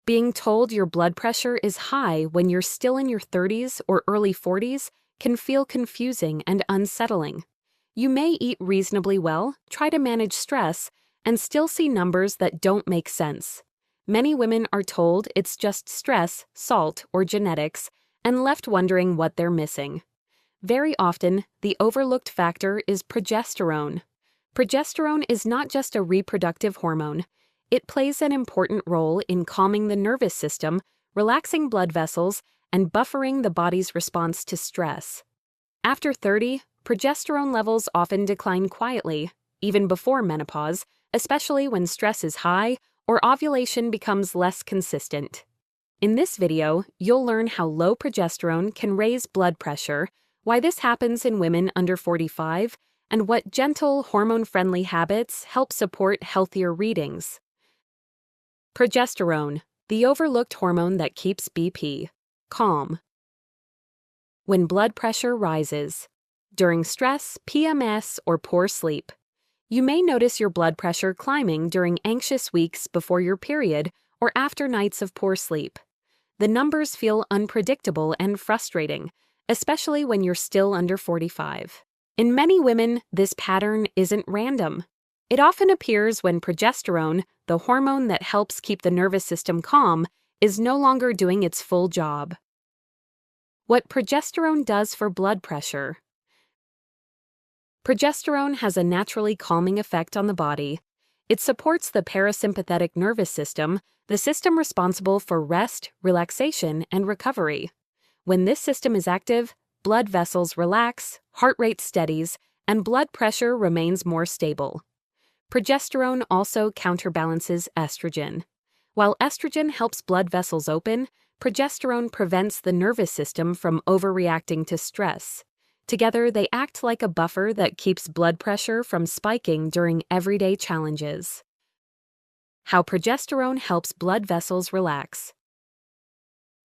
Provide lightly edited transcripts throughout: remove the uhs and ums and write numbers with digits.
Being told your blood pressure is high when you're still in your 30s or early 40s can feel confusing and unsettling. You may eat reasonably well, try to manage stress, and still see numbers that don't make sense. Many women are told it's just stress, salt, or genetics, and left wondering what they're missing. Very often, the overlooked factor is progesterone. Progesterone is not just a reproductive hormone. It plays an important role in calming the nervous system, relaxing blood vessels, and buffering the body's response to stress. After 30, progesterone levels often decline quietly, even before menopause, especially when stress is high or ovulation becomes less consistent. In this video, you'll learn how low progesterone can raise blood pressure, why this happens in women under 45, and what gentle, hormone-friendly habits help support healthier readings. Progesterone, the overlooked hormone that keeps BP calm. When blood pressure rises, during stress, PMS, or poor sleep, you may notice your blood pressure climbing during anxious weeks before your period or after nights of poor sleep. The numbers feel unpredictable and frustrating, especially when you're still under 45. In many women, this pattern isn't random. It often appears when progesterone, the hormone that helps keep the nervous system calm, is no longer doing its full job. What progesterone does for blood pressure. Progesterone has a naturally calming effect on the body. It supports the parasympathetic nervous system, the system responsible for rest, relaxation, and recovery. When this system is active, blood vessels relax, heart rate steadies, and blood pressure remains more stable. Progesterone also counterbalances estrogen. While estrogen helps blood vessels open, progesterone prevents the nervous system from overreacting to stress. Together, they act like a buffer that keeps blood pressure from spiking during everyday challenges. How progesterone helps blood vessels relax.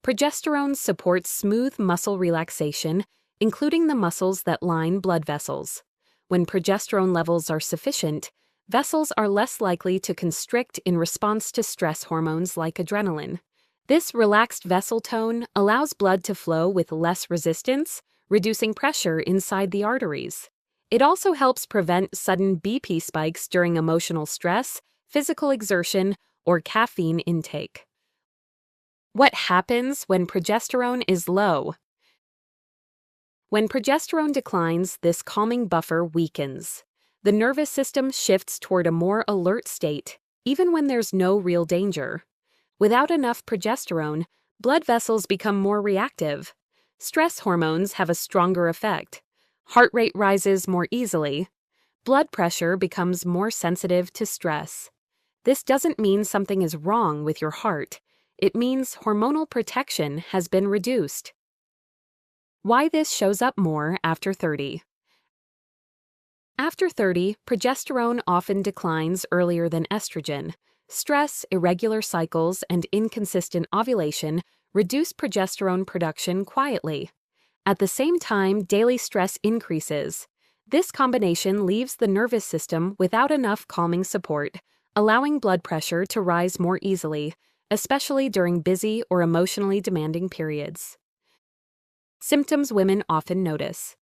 Progesterone supports smooth muscle relaxation, including the muscles that line blood vessels. When progesterone levels are sufficient, vessels are less likely to constrict in response to stress hormones like adrenaline. This relaxed vessel tone allows blood to flow with less resistance, reducing pressure inside the arteries. It also helps prevent sudden BP spikes during emotional stress, physical exertion, or caffeine intake. What happens when progesterone is low? When progesterone declines, this calming buffer weakens. The nervous system shifts toward a more alert state, even when there's no real danger. Without enough progesterone, blood vessels become more reactive. Stress hormones have a stronger effect. Heart rate rises more easily. Blood pressure becomes more sensitive to stress. This doesn't mean something is wrong with your heart. It means hormonal protection has been reduced. Why this shows up more after 30. After 30, progesterone often declines earlier than estrogen. Stress, irregular cycles, and inconsistent ovulation reduce progesterone production quietly. At the same time, daily stress increases. This combination leaves the nervous system without enough calming support, allowing blood pressure to rise more easily, especially during busy or emotionally demanding periods. Symptoms women often notice.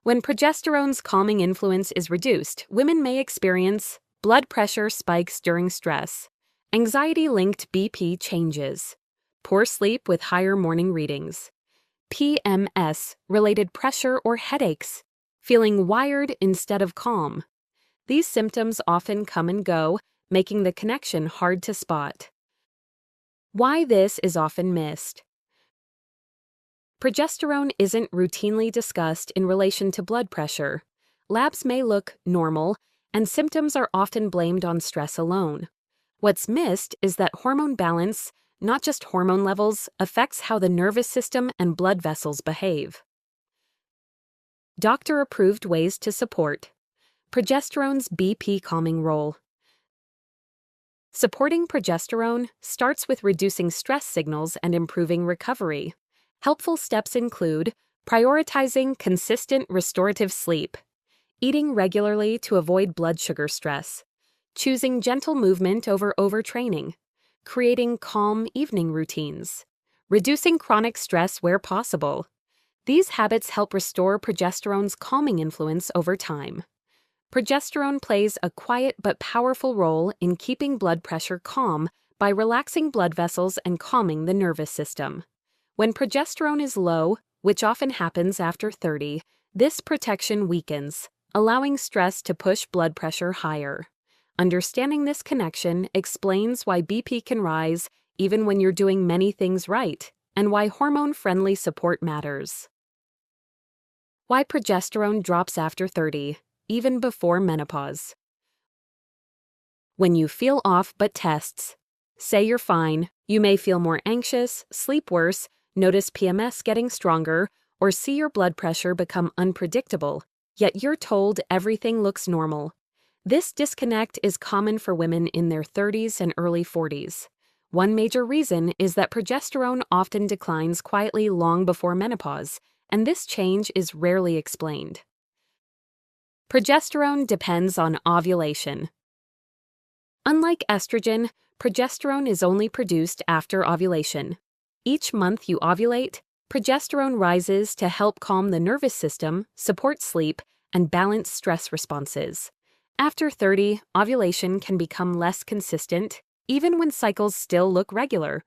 When progesterone's calming influence is reduced, women may experience blood pressure spikes during stress, anxiety-linked BP changes, poor sleep with higher morning readings, PMS-related pressure or headaches, feeling wired instead of calm. These symptoms often come and go, making the connection hard to spot. Why this is often missed. Progesterone isn't routinely discussed in relation to blood pressure. Labs may look normal, and symptoms are often blamed on stress alone. What's missed is that hormone balance, not just hormone levels, affects how the nervous system and blood vessels behave. Doctor-approved ways to support progesterone's BP calming role. Supporting progesterone starts with reducing stress signals and improving recovery. Helpful steps include prioritizing consistent restorative sleep, eating regularly to avoid blood sugar stress, choosing gentle movement over overtraining, creating calm evening routines, reducing chronic stress where possible. These habits help restore progesterone's calming influence over time. Progesterone plays a quiet but powerful role in keeping blood pressure calm by relaxing blood vessels and calming the nervous system. When progesterone is low, which often happens after 30, this protection weakens, allowing stress to push blood pressure higher. Understanding this connection explains why BP can rise even when you're doing many things right, and why hormone-friendly support matters. Why progesterone drops after 30, even before menopause. When you feel off but tests, say you're fine, you may feel more anxious, sleep worse, notice PMS getting stronger, or see your blood pressure become unpredictable, yet you're told everything looks normal. This disconnect is common for women in their 30s and early 40s. One major reason is that progesterone often declines quietly long before menopause, and this change is rarely explained. Progesterone depends on ovulation. Unlike estrogen, progesterone is only produced after ovulation. Each month you ovulate, progesterone rises to help calm the nervous system, support sleep, and balance stress responses. After 30, ovulation can become less consistent, even when cycles still look regular.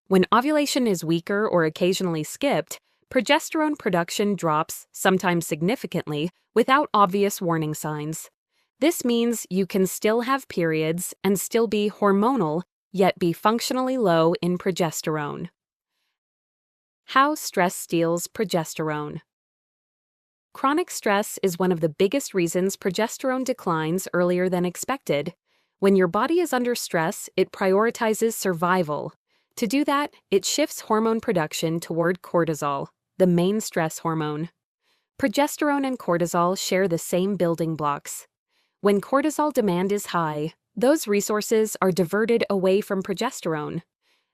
When ovulation is weaker or occasionally skipped, progesterone production drops, sometimes significantly, without obvious warning signs. This means you can still have periods and still be hormonal, yet be functionally low in progesterone. How stress steals progesterone. Chronic stress is one of the biggest reasons progesterone declines earlier than expected. When your body is under stress, it prioritizes survival. To do that, it shifts hormone production toward cortisol, the main stress hormone. Progesterone and cortisol share the same building blocks. When cortisol demand is high, those resources are diverted away from progesterone.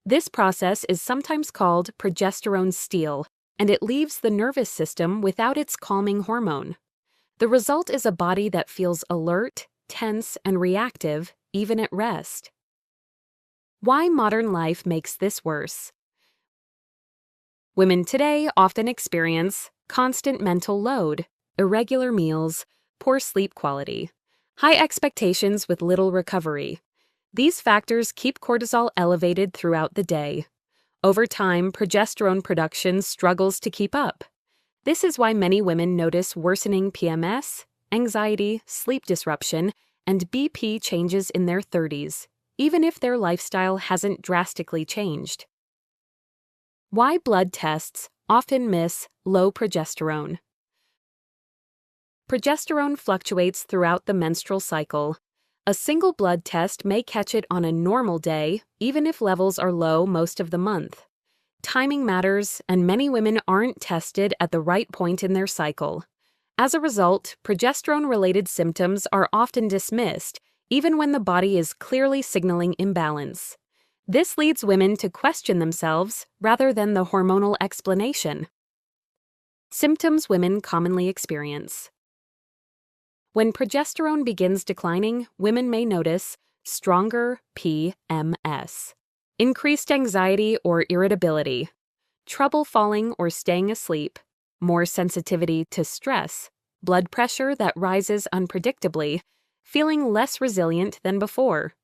This process is sometimes called progesterone steal, and it leaves the nervous system without its calming hormone. The result is a body that feels alert, tense, and reactive, even at rest. Why modern life makes this worse. Women today often experience constant mental load, irregular meals, poor sleep quality, high expectations with little recovery. These factors keep cortisol elevated throughout the day. Over time, progesterone production struggles to keep up. This is why many women notice worsening PMS, anxiety, sleep disruption, and BP changes in their 30s, even if their lifestyle hasn't drastically changed. Why blood tests often miss low progesterone. Progesterone fluctuates throughout the menstrual cycle. A single blood test may catch it on a normal day, even if levels are low most of the month. Timing matters, and many women aren't tested at the right point in their cycle. As a result, progesterone-related symptoms are often dismissed, even when the body is clearly signaling imbalance. This leads women to question themselves rather than the hormonal explanation. Symptoms women commonly experience. When progesterone begins declining, women may notice stronger PMS, increased anxiety or irritability, trouble falling or staying asleep, more sensitivity to stress, blood pressure that rises unpredictably, feeling less resilient than before.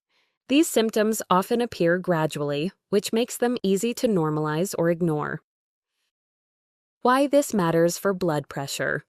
These symptoms often appear gradually, which makes them easy to normalize or ignore. Why this matters for blood pressure.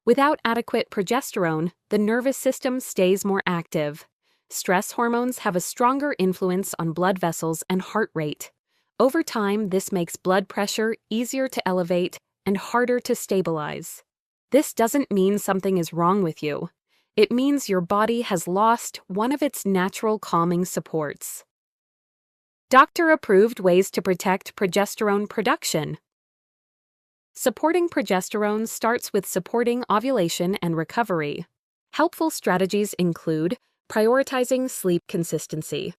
Without adequate progesterone, the nervous system stays more active. Stress hormones have a stronger influence on blood vessels and heart rate. Over time, this makes blood pressure easier to elevate and harder to stabilize. This doesn't mean something is wrong with you. It means your body has lost one of its natural calming supports. Doctor-approved ways to protect progesterone production. Supporting progesterone starts with supporting ovulation and recovery. Helpful strategies include prioritizing sleep consistency,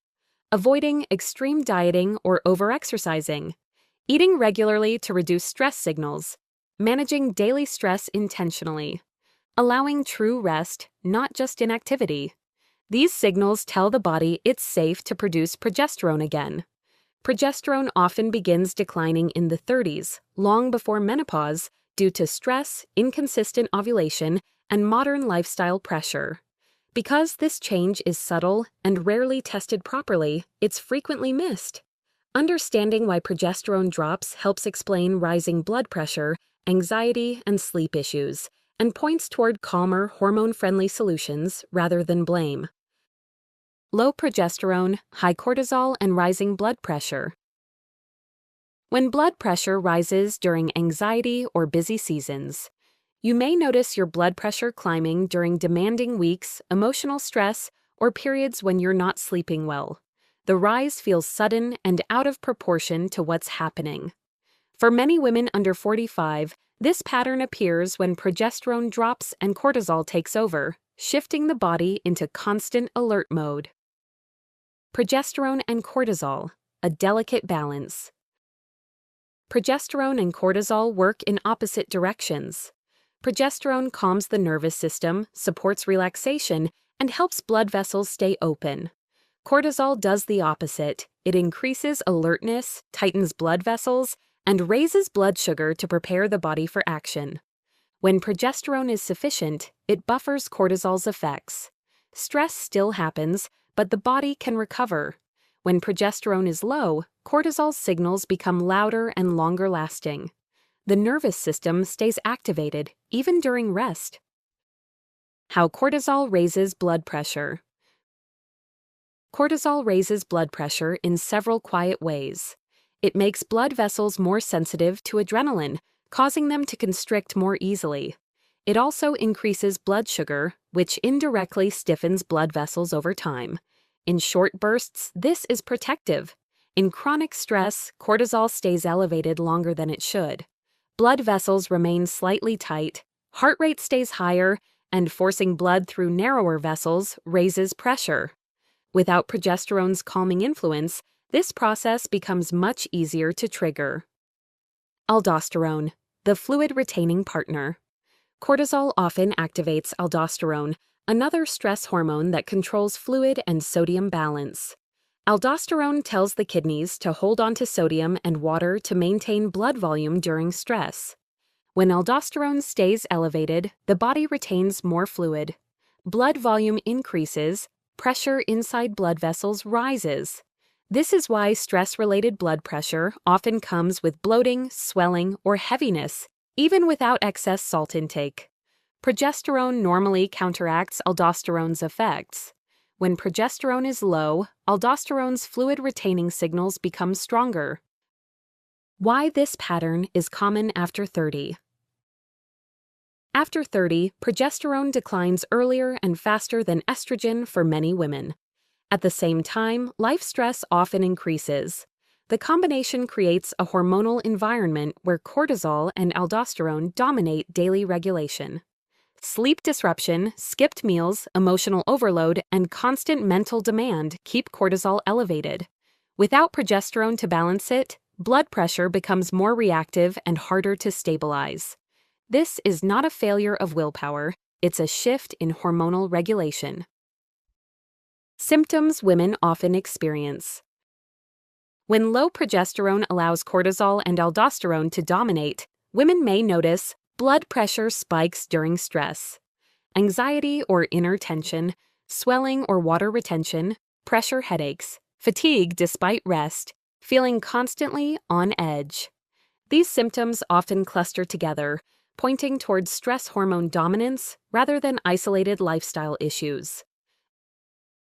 avoiding extreme dieting or overexercising, eating regularly to reduce stress signals, managing daily stress intentionally, allowing true rest, not just inactivity. These signals tell the body it's safe to produce progesterone again. Progesterone often begins declining in the 30s, long before menopause, due to stress, inconsistent ovulation, and modern lifestyle pressure. Because this change is subtle and rarely tested properly, it's frequently missed. Understanding why progesterone drops helps explain rising blood pressure, anxiety, and sleep issues, and points toward calmer, hormone-friendly solutions rather than blame. Low progesterone, high cortisol, and rising blood pressure. When blood pressure rises during anxiety or busy seasons, you may notice your blood pressure climbing during demanding weeks, emotional stress, or periods when you're not sleeping well. The rise feels sudden and out of proportion to what's happening. For many women under 45, this pattern appears when progesterone drops and cortisol takes over, shifting the body into constant alert mode. Progesterone and cortisol, a delicate balance. Progesterone and cortisol work in opposite directions. Progesterone calms the nervous system, supports relaxation, and helps blood vessels stay open. Cortisol does the opposite. It increases alertness, tightens blood vessels, and raises blood sugar to prepare the body for action. When progesterone is sufficient, it buffers cortisol's effects. Stress still happens, but the body can recover. When progesterone is low, cortisol's signals become louder and longer lasting. The nervous system stays activated, even during rest. How cortisol raises blood pressure. Cortisol raises blood pressure in several quiet ways. It makes blood vessels more sensitive to adrenaline, causing them to constrict more easily. It also increases blood sugar, which indirectly stiffens blood vessels over time. In short bursts, this is protective. In chronic stress, cortisol stays elevated longer than it should. Blood vessels remain slightly tight, heart rate stays higher, and forcing blood through narrower vessels raises pressure. Without progesterone's calming influence, this process becomes much easier to trigger. Aldosterone, the fluid-retaining partner. Cortisol often activates aldosterone, another stress hormone that controls fluid and sodium balance. Aldosterone tells the kidneys to hold on to sodium and water to maintain blood volume during stress. When aldosterone stays elevated, the body retains more fluid. Blood volume increases, pressure inside blood vessels rises. This is why stress-related blood pressure often comes with bloating, swelling, or heaviness, even without excess salt intake. Progesterone normally counteracts aldosterone's effects. When progesterone is low, aldosterone's fluid-retaining signals become stronger. Why this pattern is common after 30. After 30, progesterone declines earlier and faster than estrogen for many women. At the same time, life stress often increases. The combination creates a hormonal environment where cortisol and aldosterone dominate daily regulation. Sleep disruption, skipped meals, emotional overload, and constant mental demand keep cortisol elevated. Without progesterone to balance it, blood pressure becomes more reactive and harder to stabilize. This is not a failure of willpower, it's a shift in hormonal regulation. Symptoms women often experience. When low progesterone allows cortisol and aldosterone to dominate, women may notice blood pressure spikes during stress, anxiety or inner tension, swelling or water retention, pressure headaches, fatigue despite rest, feeling constantly on edge. These symptoms often cluster together, pointing towards stress hormone dominance rather than isolated lifestyle issues.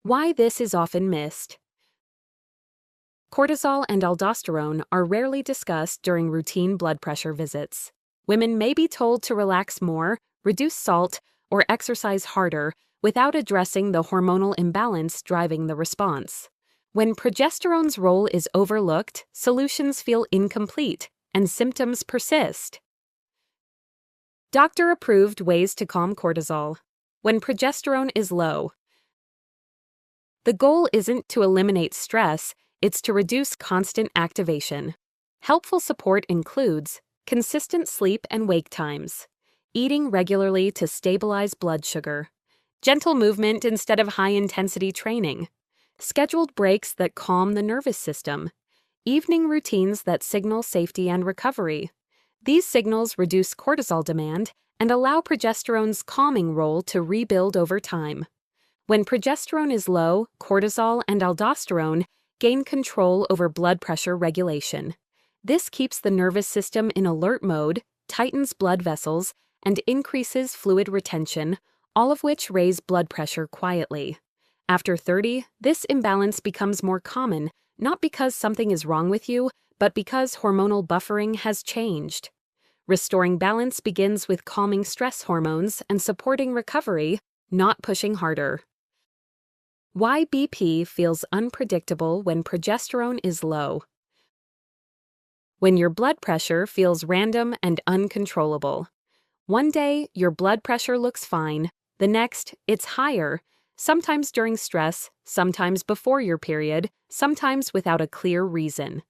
Why this is often missed. Cortisol and aldosterone are rarely discussed during routine blood pressure visits. Women may be told to relax more, reduce salt, or exercise harder without addressing the hormonal imbalance driving the response. When progesterone's role is overlooked, solutions feel incomplete and symptoms persist. Doctor-approved ways to calm cortisol. When progesterone is low. The goal isn't to eliminate stress, it's to reduce constant activation. Helpful support includes consistent sleep and wake times, eating regularly to stabilize blood sugar, gentle movement instead of high-intensity training, scheduled breaks that calm the nervous system, evening routines that signal safety and recovery. These signals reduce cortisol demand and allow progesterone's calming role to rebuild over time. When progesterone is low, cortisol and aldosterone gain control over blood pressure regulation. This keeps the nervous system in alert mode, tightens blood vessels, and increases fluid retention, all of which raise blood pressure quietly. After 30, this imbalance becomes more common, not because something is wrong with you, but because hormonal buffering has changed. Restoring balance begins with calming stress hormones and supporting recovery, not pushing harder. Why BP feels unpredictable when progesterone is low. When your blood pressure feels random and uncontrollable. One day, your blood pressure looks fine. The next, it's higher, sometimes during stress, sometimes before your period, sometimes without a clear reason.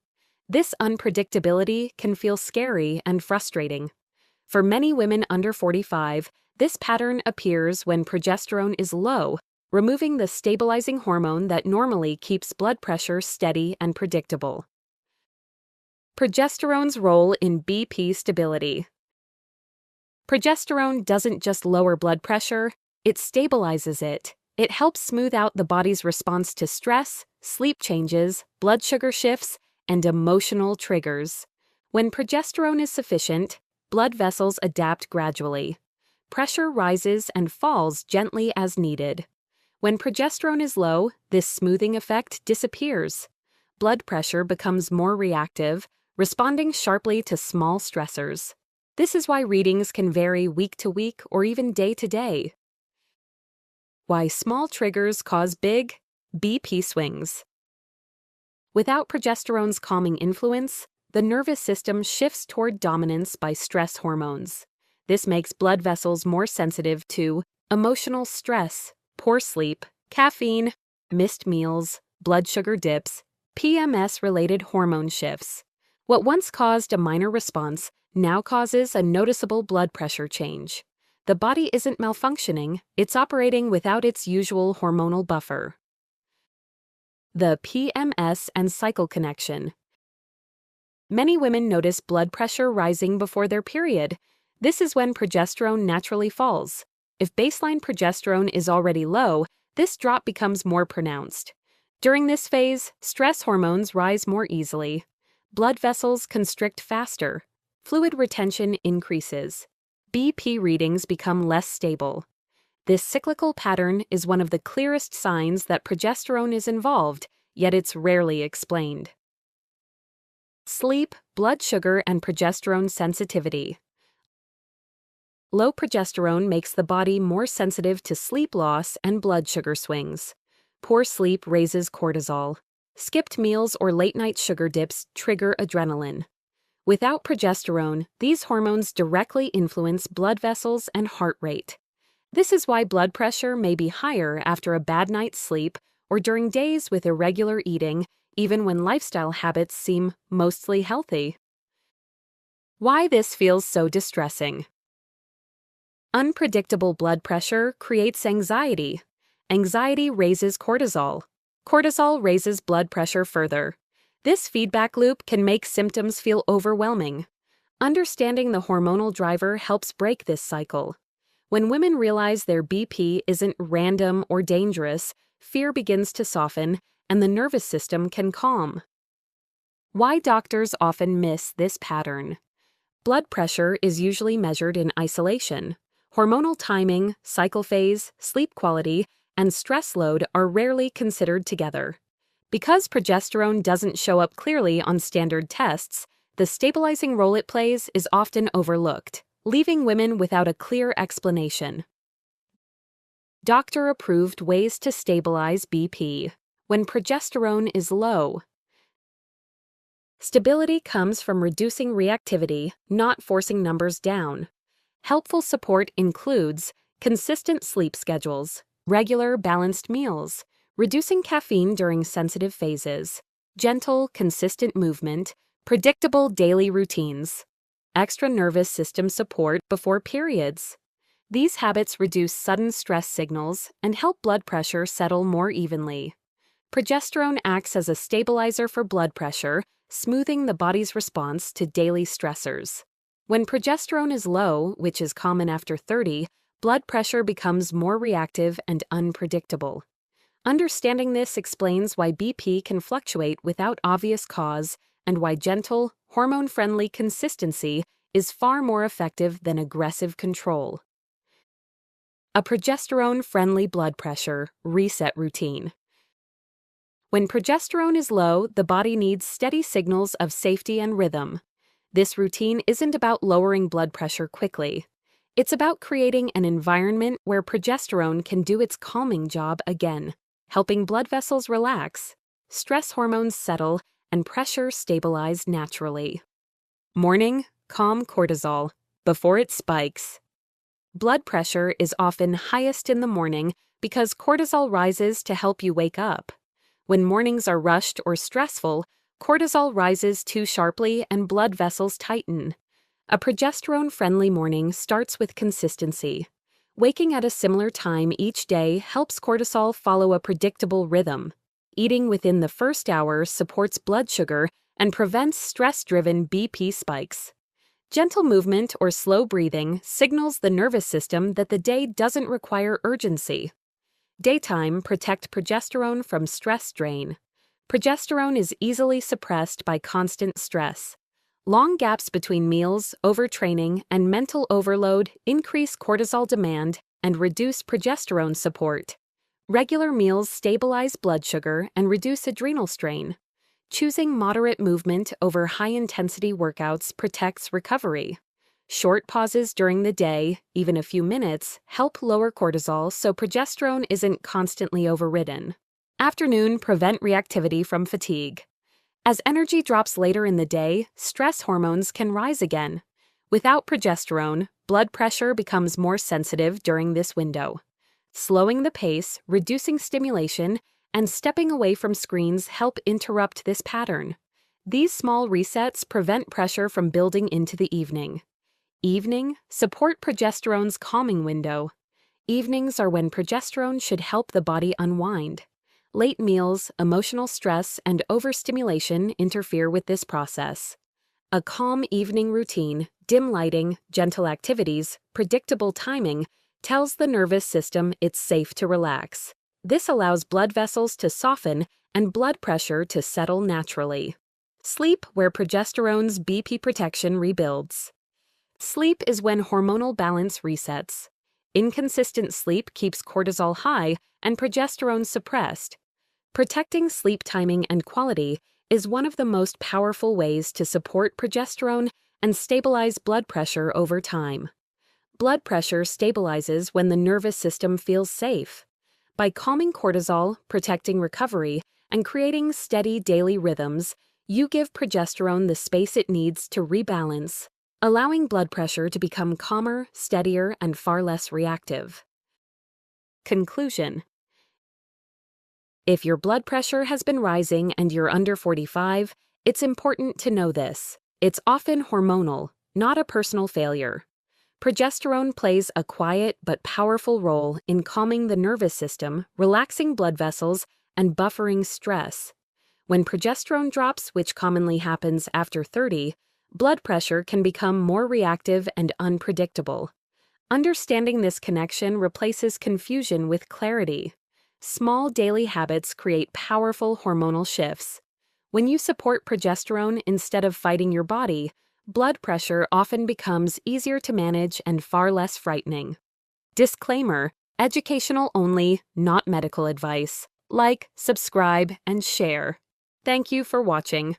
This unpredictability can feel scary and frustrating. For many women under 45, this pattern appears when progesterone is low, removing the stabilizing hormone that normally keeps blood pressure steady and predictable. Progesterone's role in BP stability. Progesterone doesn't just lower blood pressure, it stabilizes it. It helps smooth out the body's response to stress, sleep changes, blood sugar shifts, and emotional triggers. When progesterone is sufficient, blood vessels adapt gradually. Pressure rises and falls gently as needed. When progesterone is low, this smoothing effect disappears. Blood pressure becomes more reactive, responding sharply to small stressors. This is why readings can vary week to week or even day to day. Why small triggers cause big BP swings. Without progesterone's calming influence, the nervous system shifts toward dominance by stress hormones. This makes blood vessels more sensitive to emotional stress, poor sleep, caffeine, missed meals, blood sugar dips, PMS-related hormone shifts. What once caused a minor response now causes a noticeable blood pressure change. The body isn't malfunctioning, it's operating without its usual hormonal buffer. The PMS and cycle connection. Many women notice blood pressure rising before their period. This is when progesterone naturally falls. If baseline progesterone is already low, this drop becomes more pronounced. During this phase, stress hormones rise more easily. Blood vessels constrict faster. Fluid retention increases. BP readings become less stable. This cyclical pattern is one of the clearest signs that progesterone is involved, yet it's rarely explained. Sleep, blood sugar, and progesterone sensitivity. Low progesterone makes the body more sensitive to sleep loss and blood sugar swings. Poor sleep raises cortisol. Skipped meals or late-night sugar dips trigger adrenaline. Without progesterone, these hormones directly influence blood vessels and heart rate. This is why blood pressure may be higher after a bad night's sleep or during days with irregular eating, even when lifestyle habits seem mostly healthy. Why this feels so distressing. Unpredictable blood pressure creates anxiety. Anxiety raises cortisol. Cortisol raises blood pressure further. This feedback loop can make symptoms feel overwhelming. Understanding the hormonal driver helps break this cycle. When women realize their BP isn't random or dangerous, fear begins to soften and the nervous system can calm. Why doctors often miss this pattern. Blood pressure is usually measured in isolation. Hormonal timing, cycle phase, sleep quality, and stress load are rarely considered together. Because progesterone doesn't show up clearly on standard tests, the stabilizing role it plays is often overlooked, leaving women without a clear explanation. Doctor-approved ways to stabilize BP when progesterone is low. Stability comes from reducing reactivity, not forcing numbers down. Helpful support includes consistent sleep schedules, regular balanced meals, reducing caffeine during sensitive phases, gentle, consistent movement, predictable daily routines, extra nervous system support before periods. These habits reduce sudden stress signals and help blood pressure settle more evenly. Progesterone acts as a stabilizer for blood pressure, smoothing the body's response to daily stressors. When progesterone is low, which is common after 30, blood pressure becomes more reactive and unpredictable. Understanding this explains why BP can fluctuate without obvious cause and why gentle, hormone-friendly consistency is far more effective than aggressive control. A progesterone-friendly blood pressure reset routine. When progesterone is low, the body needs steady signals of safety and rhythm. This routine isn't about lowering blood pressure quickly. It's about creating an environment where progesterone can do its calming job again, helping blood vessels relax, stress hormones settle, and pressure stabilize naturally. Morning, calm cortisol before it spikes. Blood pressure is often highest in the morning because cortisol rises to help you wake up. When mornings are rushed or stressful, cortisol rises too sharply and blood vessels tighten. A progesterone-friendly morning starts with consistency. Waking at a similar time each day helps cortisol follow a predictable rhythm. Eating within the first hour supports blood sugar and prevents stress-driven BP spikes. Gentle movement or slow breathing signals the nervous system that the day doesn't require urgency. Daytime protect progesterone from stress drain. Progesterone is easily suppressed by constant stress. Long gaps between meals, overtraining, and mental overload increase cortisol demand and reduce progesterone support. Regular meals stabilize blood sugar and reduce adrenal strain. Choosing moderate movement over high-intensity workouts protects recovery. Short pauses during the day, even a few minutes, help lower cortisol so progesterone isn't constantly overridden. Afternoon prevent reactivity from fatigue. As energy drops later in the day, stress hormones can rise again. Without progesterone, blood pressure becomes more sensitive during this window. Slowing the pace, reducing stimulation, and stepping away from screens help interrupt this pattern. These small resets prevent pressure from building into the evening. Evening, support progesterone's calming window. Evenings are when progesterone should help the body unwind. Late meals, emotional stress, and overstimulation interfere with this process. A calm evening routine, dim lighting, gentle activities, predictable timing, tells the nervous system it's safe to relax. This allows blood vessels to soften and blood pressure to settle naturally. Sleep where progesterone's BP protection rebuilds. Sleep is when hormonal balance resets. Inconsistent sleep keeps cortisol high and progesterone suppressed. Protecting sleep timing and quality is one of the most powerful ways to support progesterone and stabilize blood pressure over time. Blood pressure stabilizes when the nervous system feels safe. By calming cortisol, protecting recovery, and creating steady daily rhythms, you give progesterone the space it needs to rebalance, allowing blood pressure to become calmer, steadier, and far less reactive. Conclusion: if your blood pressure has been rising and you're under 45, it's important to know this. It's often hormonal, not a personal failure. Progesterone plays a quiet but powerful role in calming the nervous system, relaxing blood vessels, and buffering stress. When progesterone drops, which commonly happens after 30, blood pressure can become more reactive and unpredictable. Understanding this connection replaces confusion with clarity. Small daily habits create powerful hormonal shifts. When you support progesterone instead of fighting your body, blood pressure often becomes easier to manage and far less frightening. Disclaimer: educational only, not medical advice. Like, subscribe, and share. Thank you for watching.